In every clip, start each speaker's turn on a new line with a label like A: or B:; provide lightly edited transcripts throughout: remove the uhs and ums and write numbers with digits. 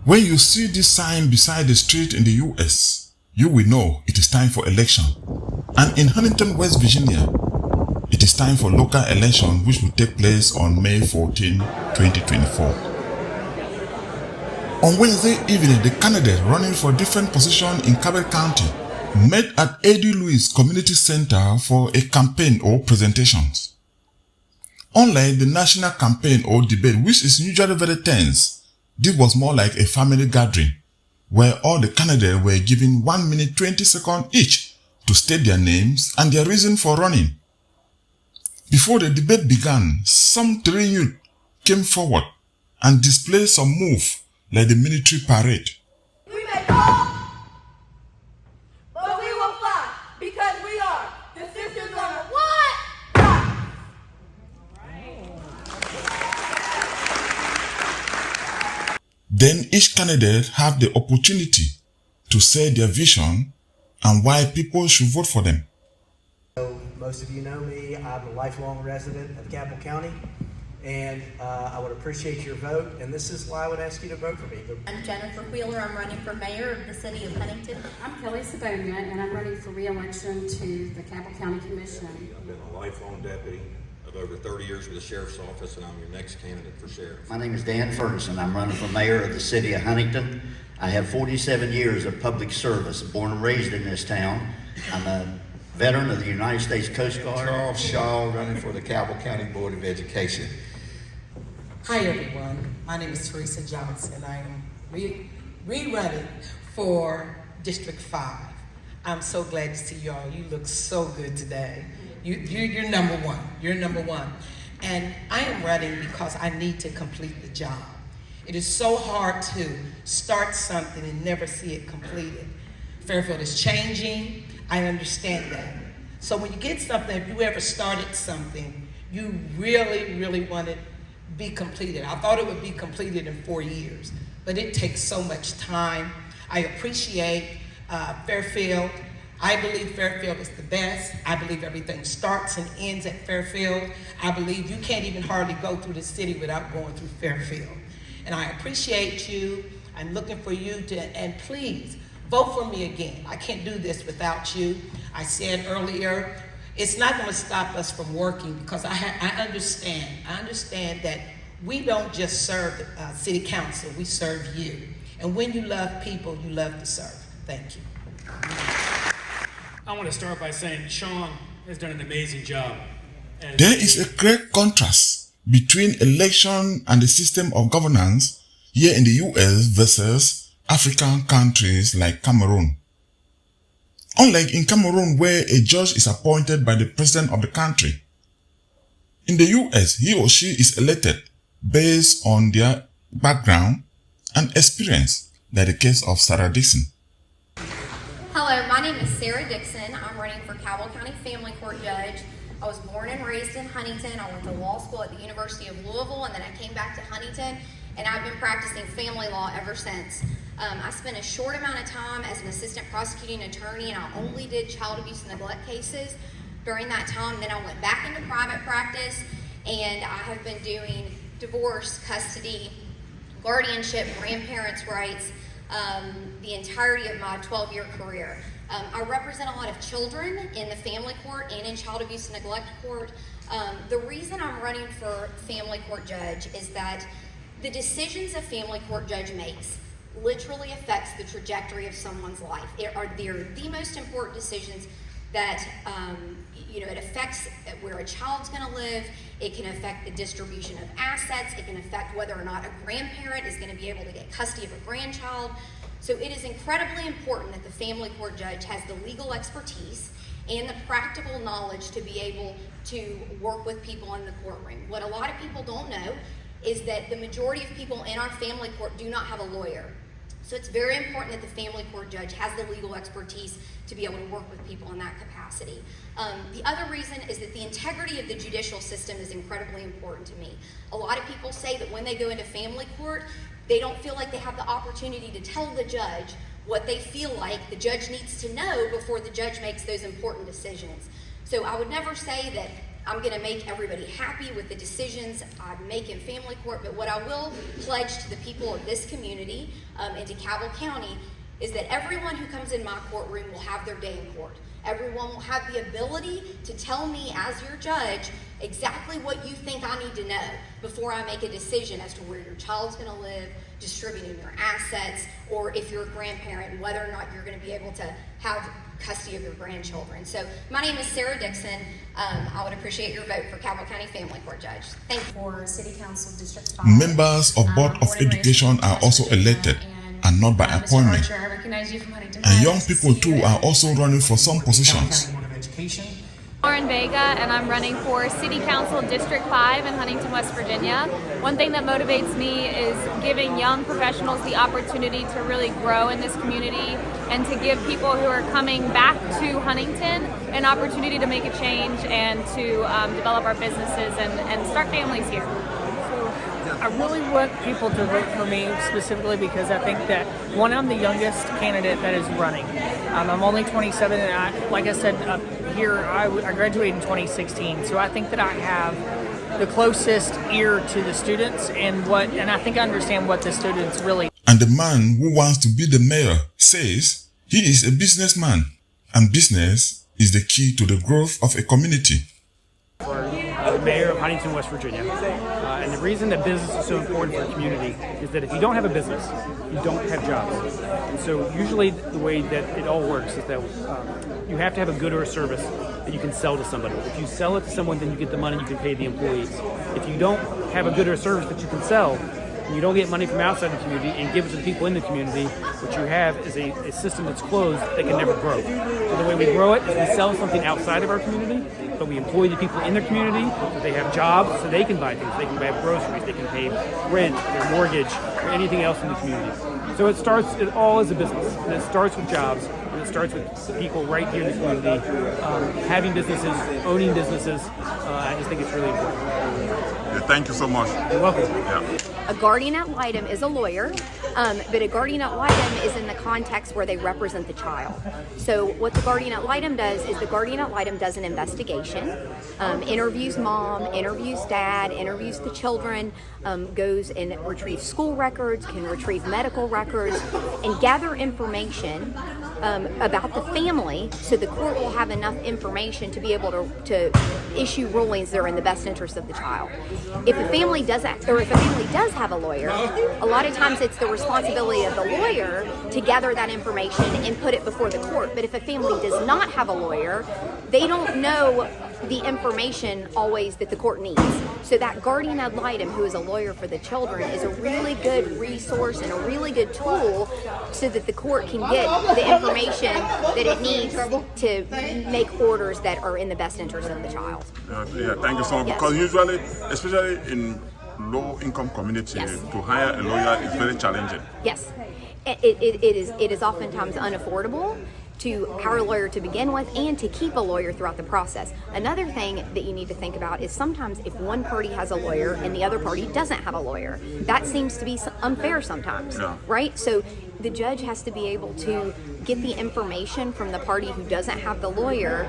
A: When you see this sign beside the street in the US, you will know it is time for election. And in Huntington, West Virginia, it is time for local election which will take place on May 14, 2024. On Wednesday evening, the candidates running for different positions in Cabell County met at A.D. Lewis Community Center for a campaign or presentations. Unlike the national campaign or debate, which is usually very tense, this was more like a family gathering, where all the candidates were given 1 minute 20 seconds each to state their names and their reason for running. Before the debate began, some 3 youth came forward and displayed some move like the military parade.
B: We may fall, but we will fly because we are the sisters of the what? God.
A: Then each candidate have the opportunity to say their vision and why people should vote for them.
C: So most of you know me. I'm a lifelong resident of Cabell County, and I would appreciate your vote, and this is why I would ask you to vote for me.
D: I'm Jennifer Wheeler. I'm running for mayor of the city of Huntington.
E: I'm Kelly Sabonia, and I'm running for re-election to the Cabell County Commission.
F: I've been a lifelong deputy of over 30 years with the sheriff's office, and I'm your next candidate for sheriff.
G: My name is Dan Ferguson. I'm running for mayor of the city of Huntington. I have 47 years of public service, born and raised in this town. I'm a veteran of the United States Coast Guard.
H: Charles Shaw, running for the Cabell County Board of Education.
I: Hi everyone, my name is Teresa Johnson. I am rerunning for District 5. I'm so glad to see y'all. You look so good today. You're number one. You're number one. And I am running because I need to complete the job. It is so hard to start something and never see it completed. Fairfield is changing. I understand that. So when you get something, if you ever started something, you really, really want it to be completed. I thought it would be completed in 4 years, but it takes so much time. I appreciate Fairfield. I believe Fairfield is the best. I believe everything starts and ends at Fairfield. I believe you can't even hardly go through the city without going through Fairfield. And I appreciate you. I'm looking for you to, and please, vote for me again. I can't do this without you. I said earlier, it's not going to stop us from working because I understand that we don't just serve city council, we serve you. And when you love people, you love to serve. Thank you.
J: I want to start by saying Sean has done an amazing job.
A: There is a great contrast between election and the system of governance here in the US versus African countries like Cameroon. Unlike in Cameroon, where a judge is appointed by the president of the country, in the US, he or she is elected based on their background and experience, like the case of Sarah Dixon.
D: Hello, my name is Sarah Dixon. I'm running for Cabell County Family Court Judge. I was born and raised in Huntington. I went to law school at the University of Louisville, and then I came back to Huntington, and I've been practicing family law ever since. I spent a short amount of time as an assistant prosecuting attorney, and I only did child abuse and neglect cases during that time. Then I went back into private practice, and I have been doing divorce, custody, guardianship, grandparents' rights, the entirety of my 12-year career. I represent a lot of children in the family court and in child abuse and neglect court. The reason I'm running for family court judge is that the decisions a family court judge makes literally affects the trajectory of someone's life. They're the most important decisions that, it affects where a child's gonna live. It can affect the distribution of assets. It can affect whether or not a grandparent is gonna be able to get custody of a grandchild. So it is incredibly important that the family court judge has the legal expertise and the practical knowledge to be able to work with people in the courtroom. What a lot of people don't know is that the majority of people in our family court do not have a lawyer. So it's very important that the family court judge has the legal expertise to be able to work with people in that capacity. The other reason is that the integrity of the judicial system is incredibly important to me. A lot of people say that when they go into family court, they don't feel like they have the opportunity to tell the judge what they feel like the judge needs to know before the judge makes those important decisions. So I would never say that I'm going to make everybody happy with the decisions I make in family court, but what I will pledge to the people of this community and to Cabell County is that everyone who comes in my courtroom will have their day in court. Everyone will have the ability to tell me as your judge exactly what you think I need to know before I make a decision as to where your child's going to live, distributing your assets, or if you're a grandparent, and whether or not you're going to be able to have custody of your grandchildren. So my name is Sarah Dixon. I would appreciate your vote for Cabell County Family Court Judge. Thank you.
E: For City Council District 5.
A: Members of Board of Education are also elected and not by appointment.
E: Mr. Archer, I recognize you from Huntington.
A: And young people too are also running for some positions.
K: Lauren Vega, and I'm running for City Council District 5 in Huntington, West Virginia. One thing that motivates me is giving young professionals the opportunity to really grow in this community and to give people who are coming back to Huntington an opportunity to make a change and to develop our businesses and start families here.
L: I really want people to vote for me specifically because I think that, one, I'm the youngest candidate that is running. I'm only 27, and like I said here, I graduated in 2016, so I think that I have the closest ear to the students and I think I understand what the students really.
A: And the man who wants to be the mayor says he is a businessman, and business is the key to the growth of a community.
J: The mayor of Huntington, West Virginia. And the reason that business is so important for the community is that if you don't have a business, you don't have jobs. And so usually the way that it all works is that you have to have a good or a service that you can sell to somebody. If you sell it to someone, then you get the money, you can pay the employees. If you don't have a good or a service that you can sell, and you don't get money from outside the community and give it to the people in the community, what you have is a system that's closed that can never grow. So the way we grow it is we sell something outside of our community, but we employ the people in their community so they have jobs so they can buy things. They can buy groceries, they can pay rent, their mortgage, or anything else in the community. So it all is a business. And it starts with jobs, and it starts with people right here in the community, having businesses, owning businesses. I just think it's really important.
A: Yeah, thank you so much.
J: You're welcome.
A: Yeah.
D: A guardian ad litem is a lawyer, but a guardian ad litem is in the context where they represent the child. So what the guardian ad litem does is the guardian ad litem does an investigation, interviews mom, interviews dad, interviews the children, goes and retrieves school records, can retrieve medical records, and gather information about the family so the court will have enough information to be able to issue rulings that are in the best interest of the child. If a family does have a lawyer, a lot of times it's the responsibility of the lawyer to gather that information and put it before the court. But if a family does not have a lawyer, they don't know the information always that the court needs. So that guardian ad litem, who is a lawyer for the children, is a really good resource and a really good tool so that the court can get the information that it needs to make orders that are in the best interest of the child.
A: Yeah, thank you so much.
D: Yes.
A: Because usually, especially in low-income community,
D: Yes.
A: to hire a lawyer is very challenging.
D: Yes, it is oftentimes unaffordable to hire a lawyer to begin with and to keep a lawyer throughout the process. Another thing that you need to think about is sometimes if one party has a lawyer and the other party doesn't have a lawyer, that seems to be unfair sometimes, right? So the judge has to be able to get the information from the party who doesn't have the lawyer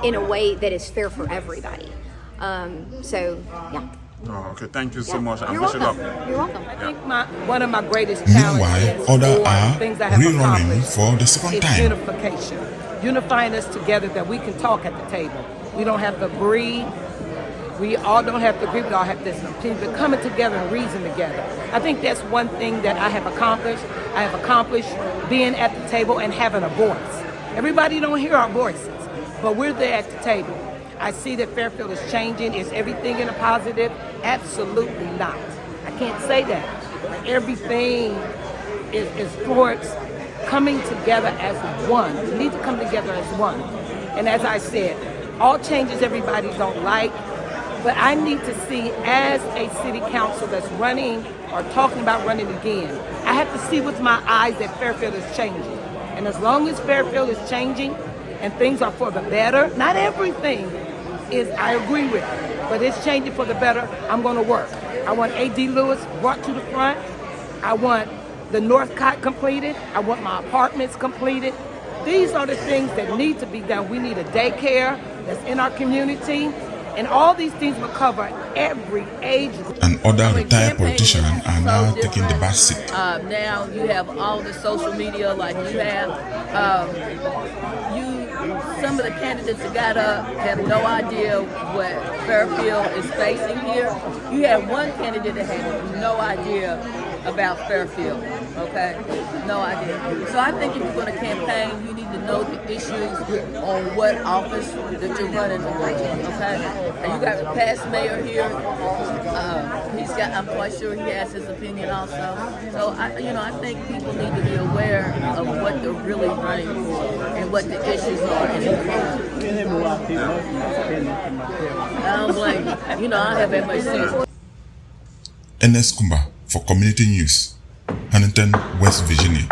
D: in a way that is fair for everybody. Yeah.
A: Oh, okay, thank you so much.
D: You're welcome. You're welcome.
I: I think one of my greatest
A: Meanwhile,
I: challenges
A: others
I: or
A: are
I: things I have
A: rerunning
I: accomplished
A: for the second
I: is
A: time.
I: unification. Unifying us together that we can talk at the table. We don't have to agree. We all don't have to agree. We all have this opinion, but coming together and reason together. I think that's one thing that I have accomplished. I have accomplished being at the table and having a voice. Everybody don't hear our voices, but we're there at the table. I see that Fairfield is changing. Is everything in a positive? Absolutely not. I can't say that. Everything is towards coming together as one. We need to come together as one. And as I said, all changes everybody don't like, but I need to see as a city council that's running or talking about running again, I have to see with my eyes that Fairfield is changing. And as long as Fairfield is changing and things are for the better, not everything is I agree with, but it's changing for the better, I'm gonna work. I want A.D. Lewis brought to the front. I want the Northcott completed. I want my apartments completed. These are the things that need to be done. We need a daycare that's in our community.
M: And all these things will cover every age group.
A: And other retired politicians are now taking the back seat.
M: Now you have all the social media like you have. Some of the candidates that got up have no idea what Fairfield is facing here. You had one candidate that had no idea about Fairfield, okay? No idea. So I think if you're going to campaign, you need to know the issues on what office that you're running for, okay? And you got the past mayor here. I'm quite sure he has his opinion also. So I think people need to be aware of what they're really running for and what the issues are. I don't blame you. I have that much sense.
A: Ernest Kumba for Community News, Huntington, West Virginia.